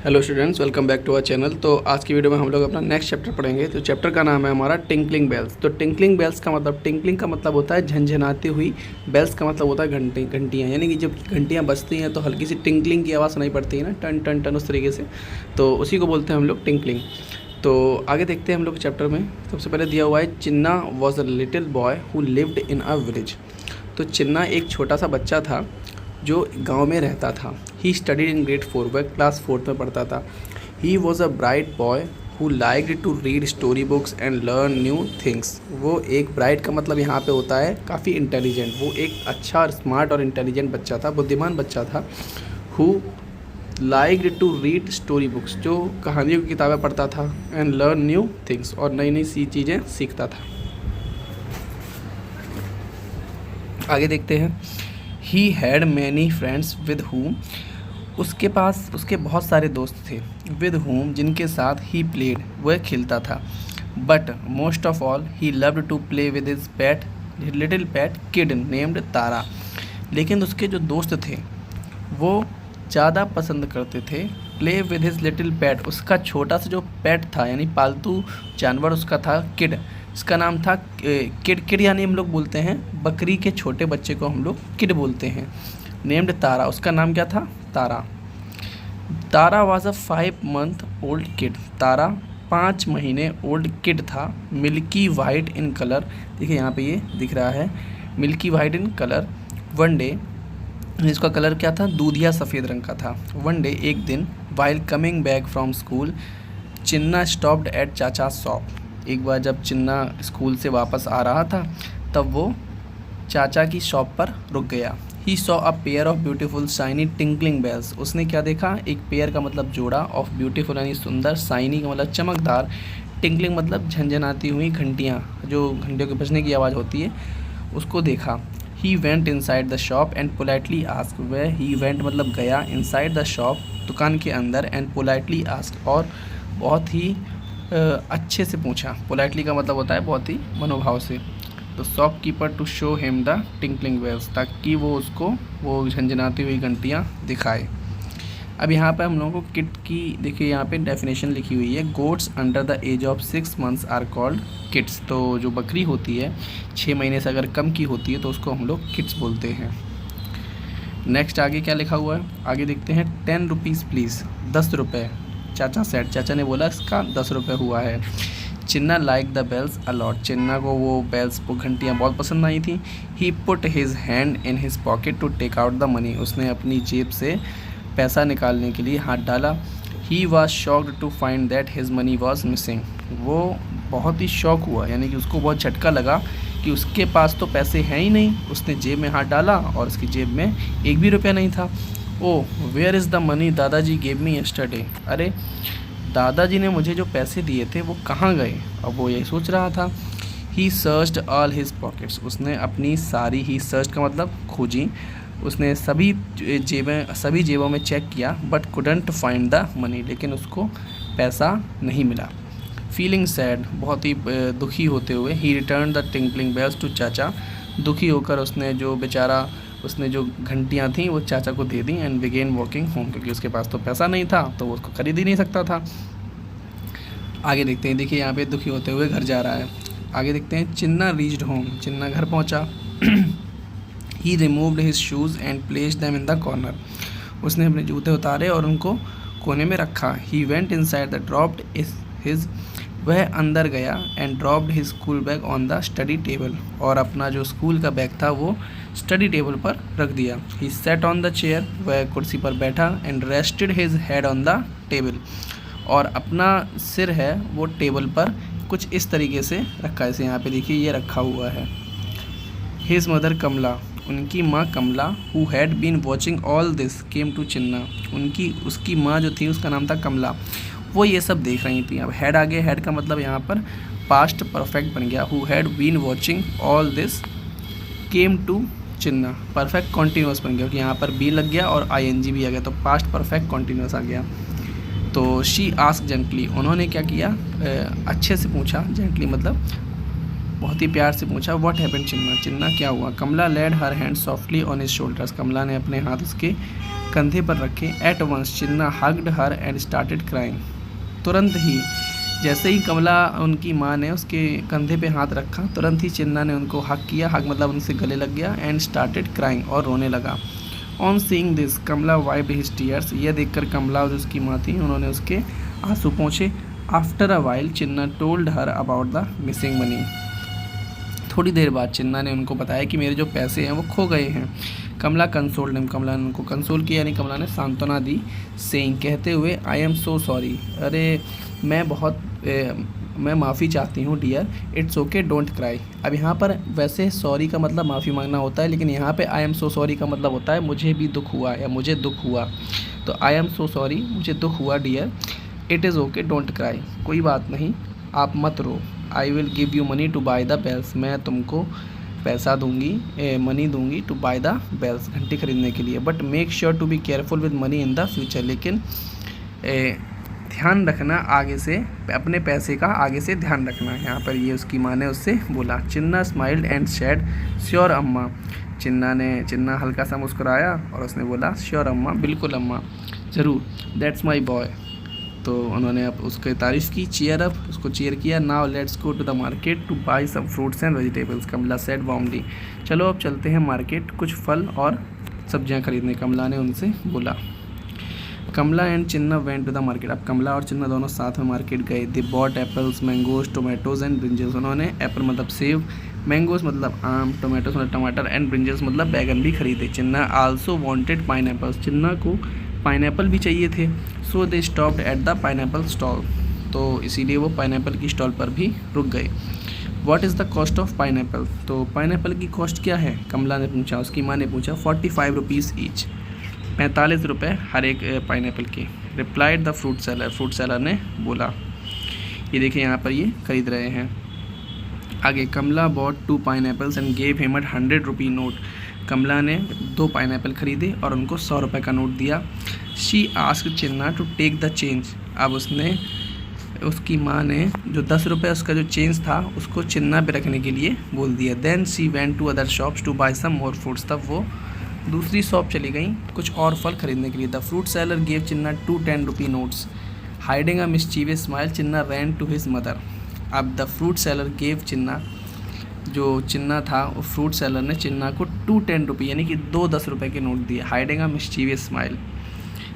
Hello students, welcome back to our channel. तो आज की वीडियो में हम लोग अपना नेक्स्ट चैप्टर पढ़ेंगे। तो चैप्टर का नाम है हमारा टिंकलिंग बेल्स। तो टिंकलिंग बेल्स का मतलब, टिंकलिंग का मतलब होता है झनझनाती हुई, बेल्स का मतलब होता है घंटियाँ, यानी कि जब घंटियाँ बजती हैं तो हल्की सी टिंकलिंग की आवाज़ सुनाई पड़ती है ना, टन टन टन, उस तरीके से। तो उसी को बोलते हैं हम लोग टिंकलिंग। तो आगे देखते हैं हम लोग चैप्टर में। सबसे पहले दिया हुआ है, Chinna was a little boy who lived in a village. तो चिन्ना एक छोटा सा बच्चा था जो गांव में रहता था। ही स्टडीड इन ग्रेड 4, वह क्लास 4 में पढ़ता था। He was a bright boy who liked to read story books and learn new things. वो एक ब्राइट का मतलब यहाँ पे होता है काफ़ी इंटेलिजेंट। वो एक अच्छा और स्मार्ट और इंटेलिजेंट बच्चा था, बुद्धिमान बच्चा था। Who liked to read story books, जो कहानियों की किताबें पढ़ता था, एंड लर्न न्यू थिंग्स, और नई नई सी चीज़ें सीखता था। आगे देखते हैं। He had many friends with whom, उसके पास उसके बहुत सारे दोस्त थे। विद whom, जिनके साथ ही प्लेड, वह खेलता था। But most of all he loved to play with his pet, little pet kid named Tara. लेकिन उसके जो दोस्त थे वो ज़्यादा पसंद करते थे प्ले विद हिज लिटिल पेट, उसका छोटा सा जो पेट था, यानी पालतू जानवर उसका था, किड। इसका नाम था किड। किड यानी हम लोग बोलते हैं बकरी के छोटे बच्चे को हम लोग किड बोलते हैं। नेम्ड तारा, उसका नाम क्या था? Tara. Tara was a 5 month old kid, Tara 5 महीने ओल्ड किड था। मिल्की वाइट इन कलर, देखिए यहाँ पे ये दिख रहा है, milky white in colour. One day, इसका कलर क्या था? दूधिया सफ़ेद रंग का था। वन डे, एक दिन, while coming back from school, Chinna stopped at चाचा शॉप। एक बार जब चिन्ना स्कूल से वापस आ रहा था तब वो चाचा की शॉप पर रुक गया। He saw a pair of beautiful shiny tinkling bells, उसने क्या देखा? एक पेयर का मतलब जोड़ा, ऑफ ब्यूटीफुल यानी सुंदर, शाइनी का मतलब चमकदार, टिंकलिंग मतलब झंझनाती हुई घंटियाँ, जो घंटियों के बजने की आवाज़ होती है, उसको देखा। ही went inside the shop and politely ask, वह ही वेंट मतलब गया, इनसाइड द शॉप दुकान के अंदर, एंड पोलाइटली आस्क, और बहुत ही अच्छे से पूछा। पोलाइटली का मतलब होता है बहुत ही मनोभाव से। तो shopkeeper to show him the tinkling bells, ताकि वो उसको वो झंझनाती हुई घंटियाँ दिखाए। अब यहाँ पे हम लोगों को किड की, देखिए यहाँ पे डेफिनेशन लिखी हुई है, goats under the age of 6 months are called kids. तो जो बकरी होती है 6 महीने से अगर कम की होती है तो उसको हम लोग किड्स बोलते हैं। नेक्स्ट आगे क्या लिखा हुआ है, आगे देखते हैं। 10 रुपीज़ प्लीज़, 10 रुपये, चाचा सेट, चाचा ने बोला इसका 10 रुपये हुआ है। Chinna like the bells a lot, Chinna को वो बेल्स, वो घंटियाँ बहुत पसंद आई थी। He put his hand in his pocket to take out the money, उसने अपनी जेब से पैसा निकालने के लिए हाथ डाला। He was shocked to find that his money was missing, वो बहुत ही शौक हुआ, यानी कि उसको बहुत झटका लगा कि उसके पास तो पैसे हैं ही नहीं। उसने जेब में हाथ डाला और उसकी जेब में एक भी रुपया नहीं था। ओह, वेयर इज़ द मनी दादाजी गेव मी यस्टरडे, अरे दादाजी ने मुझे जो पैसे दिए थे वो कहाँ गए? अब वो यही सोच रहा था। ही सर्च्ड ऑल हिज पॉकेट्स, उसने अपनी सारी, ही सर्च का मतलब खोजी, उसने सभी जेबों में चेक किया, but couldn't find the money, लेकिन उसको पैसा नहीं मिला। फीलिंग सैड, बहुत ही दुखी होते हुए, he return the tinkling bells to chacha, दुखी होकर उसने जो बेचारा, उसने जो घंटियाँ थीं वो चाचा को दे दी, एंड बिगेन वॉकिंग होम, क्योंकि उसके पास तो पैसा नहीं था तो वो उसको खरीद ही नहीं सकता था। आगे देखते हैं, देखिए यहाँ पे दुखी होते हुए घर जा रहा है। आगे देखते हैं। चिन्ना रीच्ड होम, चिन्ना घर पहुँचा। He removed his shoes and placed them in the corner, उसने अपने जूते उतारे और उनको कोने में रखा। He went inside the dropped his, वह अंदर गया, and dropped his school bag on the study table, और अपना जो स्कूल का बैग था वो स्टडी टेबल पर रख दिया। ही सेट ऑन द चेयर, वह कुर्सी पर बैठा, and rested his head on the table, और अपना सिर है वो टेबल पर कुछ इस तरीके से रखा है, जैसे यहाँ पे देखिए ये रखा हुआ है। हिज मदर कमला, उनकी माँ Kamala, who had been watching all this came to Chinna, उसकी माँ जो थी उसका नाम था कमला, वो ये सब देख रही थी। अब हेड आगे, हेड का मतलब यहाँ पर पास्ट परफेक्ट बन गया। Who had been watching all this came to Chinna, perfect continuous बन गया, क्योंकि यहाँ पर बी लग गया और ING भी आ गया, तो पास्ट परफेक्ट कॉन्टीन्यूस आ गया। तो शी आस्क जेंटली, उन्होंने क्या किया? अच्छे से पूछा, जेंटली मतलब बहुत ही प्यार से पूछा, व्हाट हैपेंड चिन्ना, चिन्ना क्या हुआ। Kamala laid her hand softly on his shoulders, Kamala ने अपने हाथ उसके कंधे पर रखे। At once Chinna hugged her and started crying, तुरंत ही जैसे ही कमला उनकी माँ ने उसके कंधे पे हाथ रखा, तुरंत ही चिन्ना ने उनको हग किया, हग मतलब उनसे गले लग गया। एंड स्टार्टेड क्राइंग, और रोने लगा। On seeing this Kamala wiped his tears, यह देखकर कमला जो उसकी माँ थी उन्होंने उसके आंसू पोंछे। After a while Chinna told her about the missing money, थोड़ी देर बाद चिन्ना ने उनको बताया कि मेरे जो पैसे हैं वो खो गए हैं। कमला कंसोल्ड हिम, कमला ने उनको कंसोल किया, यानी कमला ने सांत्वना दी। सेइंग, कहते हुए, आई एम सो सॉरी, अरे मैं माफ़ी चाहती हूँ dear, it's okay don't cry. अब यहाँ पर वैसे सॉरी का मतलब माफ़ी मांगना होता है, लेकिन यहाँ पे आई एम सो सॉरी का मतलब होता है मुझे भी दुख हुआ या मुझे दुख हुआ। तो आई एम सो सॉरी, मुझे दुख हुआ dear, it is okay don't cry, कोई बात नहीं, आप मत रो। I will give you money to buy the bells, मैं तुमको पैसा दूंगी, मनी दूंगी टू बाय द बेल्स, घंटी खरीदने के लिए। But make sure to be careful with money in the future, लेकिन ध्यान रखना आगे से, अपने पैसे का आगे से ध्यान रखना। यहाँ पर ये उसकी माँ ने उससे बोला। चिन्ना स्माइल्ड एंड सेड, श्योर अम्मा, चिन्ना हल्का सा मुस्कुराया और उसने बोला, श्योर अम्मा, बिल्कुल अम्मा, ज़रूर, दैट्स माई बॉय। तो उन्होंने अब उसकी तारीफ़ की, चीयर अप, उसको चीयर किया। Now let's go to the market to buy some fruits and vegetables, Kamala said warmly, चलो अब चलते हैं मार्केट, कुछ फल और सब्जियां खरीदने, कमला ने उनसे बोला। Kamala and Chinna went to the market, अब कमला और चिन्ना दोनों साथ में मार्केट गए। They bought apples, mangoes, tomatoes and brinjals, उन्होंने एप्पल मतलब सेब, मैंगोज मतलब आम, टोमेटोज मतलब टमाटर एंड ब्रिंजल्स मतलब बैगन भी खरीदे। Chinna also wanted pineapples, Chinna को पाइनएप्पल भी चाहिए थे। So they stopped at the pineapple stall, तो इसीलिए वो पाइनएप्पल की स्टॉल पर भी रुक गए। What is the cost of pineapple, तो पाइनएप्पल की कॉस्ट क्या है, कमला ने पूछा, उसकी माँ ने पूछा। 45 रुपीज़ ईच, 45 रुपये हर एक पाइनएप्पल की। रिप्लाइड द फ्रूट सेलर ने बोला। ये देखिए यहाँ पर ये खरीद रहे हैं। आगे, Kamala bought 2 pineapples and gave him a 100 rupee note, Kamala ने 2 पाइनएप्पल खरीदे और उनको 100 रुपये का नोट दिया। She asked Chinna to take the change, अब उसकी माँ ने जो 10 रुपये उसका जो चेंज था उसको चिन्ना पे रखने के लिए बोल दिया। Then she went to other shops to buy some more fruits, तब वो दूसरी शॉप चली गई कुछ और फल खरीदने के लिए। The fruit seller gave Chinna 2 10 rupee notes, hiding a mischievous smile Chinna ran to his mother. अब the fruit seller gave Chinna, जो चिन्ना था वो फ्रूट सेलर ने चिन्ना को 2 10 रुपये यानी कि 2 10 रुपये के नोट दिए। Hiding a mischievous smile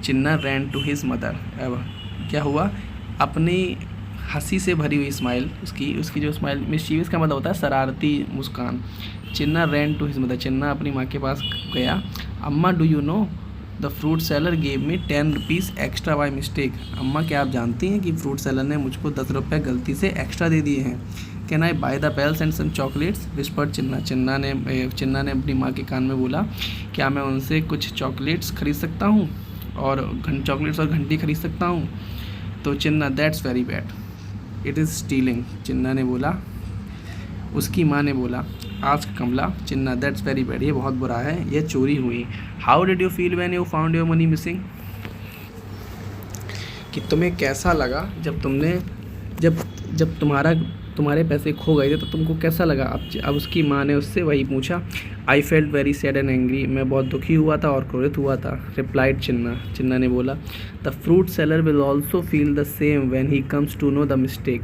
Chinna ran to his mother, अब क्या हुआ, अपनी हंसी से भरी हुई स्माइल, उसकी जो स्माइल, मिस्चीवियस का मतलब होता है शरारती मुस्कान। चिन्ना रैन टू हिज मदर, चिन्ना अपनी माँ के पास गया। अम्मा do you know the fruit seller gave me 10 rupees extra by mistake, अम्मा क्या आप जानती हैं कि फ्रूट सेलर ने मुझको 10 रुपये गलती से एक्स्ट्रा दे दिए हैं। Can I buy the bells and some chocolates whispered Chinna, Chinna ने अपनी माँ के कान में बोला, क्या मैं उनसे कुछ चॉकलेट्स खरीद सकता हूँ और चॉकलेट्स और घंटी खरीद सकता हूँ। तो Chinna, that's very bad, it is stealing, Chinna ने बोला। उसकी माँ ने बोला, ask Kamala, Chinna, that's very bad, ये बहुत बुरा है, ये चोरी हुई। How did you feel when you found your money missing, कि तुम्हें कैसा लगा जब तुम्हारे पैसे खो गए थे तो तुमको कैसा लगा। अब उसकी माँ ने उससे वही पूछा। I felt very sad and angry, मैं बहुत दुखी हुआ था और क्रोधित हुआ था। रिप्लाइड चिन्ना ने बोला। The fruit seller will also feel the same when he comes to know the mistake,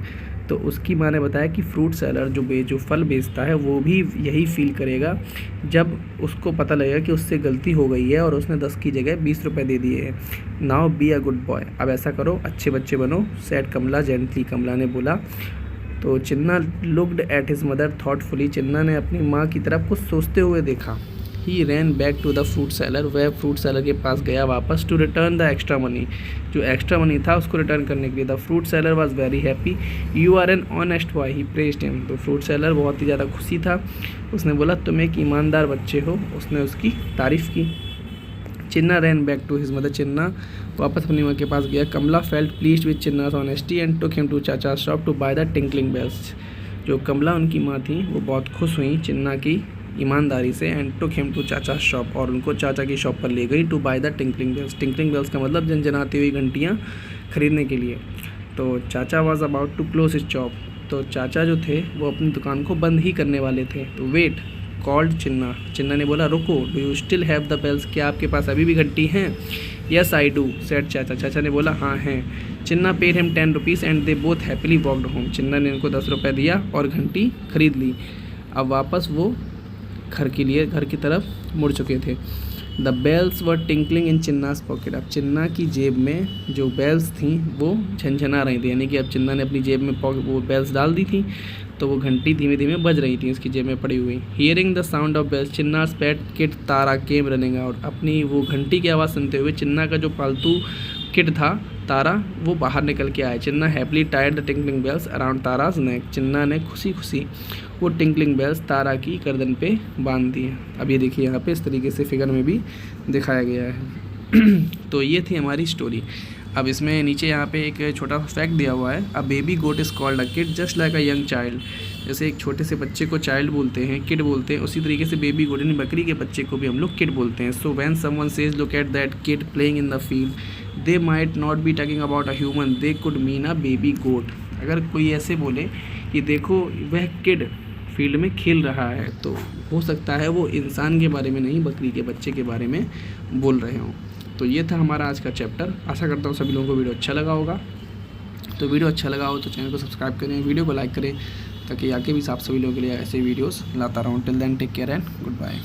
तो उसकी माँ ने बताया कि फ्रूट सेलर जो फल बेचता है वो भी यही फील करेगा जब उसको पता लगेगा कि उससे गलती हो गई है और उसने 10 की जगह 20 रुपये दे दिए हैं। Now be a good boy, अब ऐसा करो, अच्छे बच्चे बनो, सेड कमला जेंटली, कमला ने बोला। तो Chinna looked at his mother thoughtfully, Chinna ने अपनी माँ की तरफ कुछ सोचते हुए देखा। He ran back to the fruit seller, वह फ्रूट सेलर के पास गया वापस। To return the extra money, जो एक्स्ट्रा मनी था उसको रिटर्न करने के लिए। The fruit seller was very happy, you are an honest boy, he praised him, तो फ्रूट सेलर बहुत ही ज़्यादा खुशी था, उसने बोला तुम एक ईमानदार बच्चे हो, उसने उसकी तारीफ़ की। Chinna ran back to his mother, Chinna वापस अपनी माँ के पास गया। Kamala felt pleased with Chinna's honesty and took him to चाचा shop to buy the tinkling bells, जो कमला उनकी माँ थी वो बहुत खुश हुई चिन्ना की ईमानदारी से। एंड टुक हिम टू चाचा शॉप, और उनको चाचा की शॉप पर ले गई। To buy the tinkling bells, tinkling bells का मतलब जनजनाती हुई घंटियाँ खरीदने के लिए। तो चाचा was about to close his shop, तो चाचा जो थे वो अपनी दुकान को बंद ही करने वाले थे। तो वेट कॉल्ड चिन्ना, चिन्ना ने बोला रुको, do you still have the bells, क्या आपके पास अभी भी घंटी हैं? यस आई डू सेड चाचा, चाचा ने बोला हाँ हैं। Chinna paid him 10 rupees and they both happily walked home, Chinna ने उनको 10 रुपये दिया और घंटी खरीद ली। अब वापस वो घर की तरफ मुड़ चुके थे। The bells were tinkling in Chinna's pocket, अब चिन्ना की जेब में जो बेल्स थी वो झनझना रही थी, यानी कि अब चिन्ना ने अपनी जेब में वो बेल्स डाल दी थी, तो वो घंटी धीमे धीमे बज रही थी उसकी जेब में पड़ी हुई। Hearing the sound of bells Chinna's pet kid Tara came running out, अपनी वो घंटी की आवाज़ सुनते हुए चिन्ना का जो पालतू किड था तारा वो बाहर निकल के आया। Chinna happily tied the tinkling bells around Tara's neck, Chinna ने खुशी खुशी वो टिंकलिंग बेल्स तारा की गर्दन पे बांध दी है। अब ये देखिए यहाँ पे इस तरीके से फिगर में भी दिखाया गया है। तो ये थी हमारी स्टोरी। अब इसमें नीचे यहाँ पे एक छोटा सा फैक्ट दिया हुआ है, a baby goat is called a kid just like a young child, जैसे एक छोटे से बच्चे को चाइल्ड बोलते हैं, किड बोलते हैं, उसी तरीके से बेबी गोट यानी बकरी के बच्चे को भी हम लोग किड बोलते हैं। So when someone says look at that kid playing in the field they might not be talking about a human, they could mean a baby goat, अगर कोई ऐसे बोले कि देखो वह किड फील्ड में खेल रहा है, तो हो सकता है वो इंसान के बारे में नहीं बकरी के बच्चे के बारे में बोल रहे हों। तो ये था हमारा आज का चैप्टर। आशा करता हूँ सभी लोगों को वीडियो अच्छा लगा होगा। तो वीडियो अच्छा लगा हो तो चैनल को सब्सक्राइब करें, वीडियो को लाइक करें, ताकि आगे भी आप सभी लोगों के लिए ऐसे वीडियोस लाता रहूँ। Till then take care and good bye.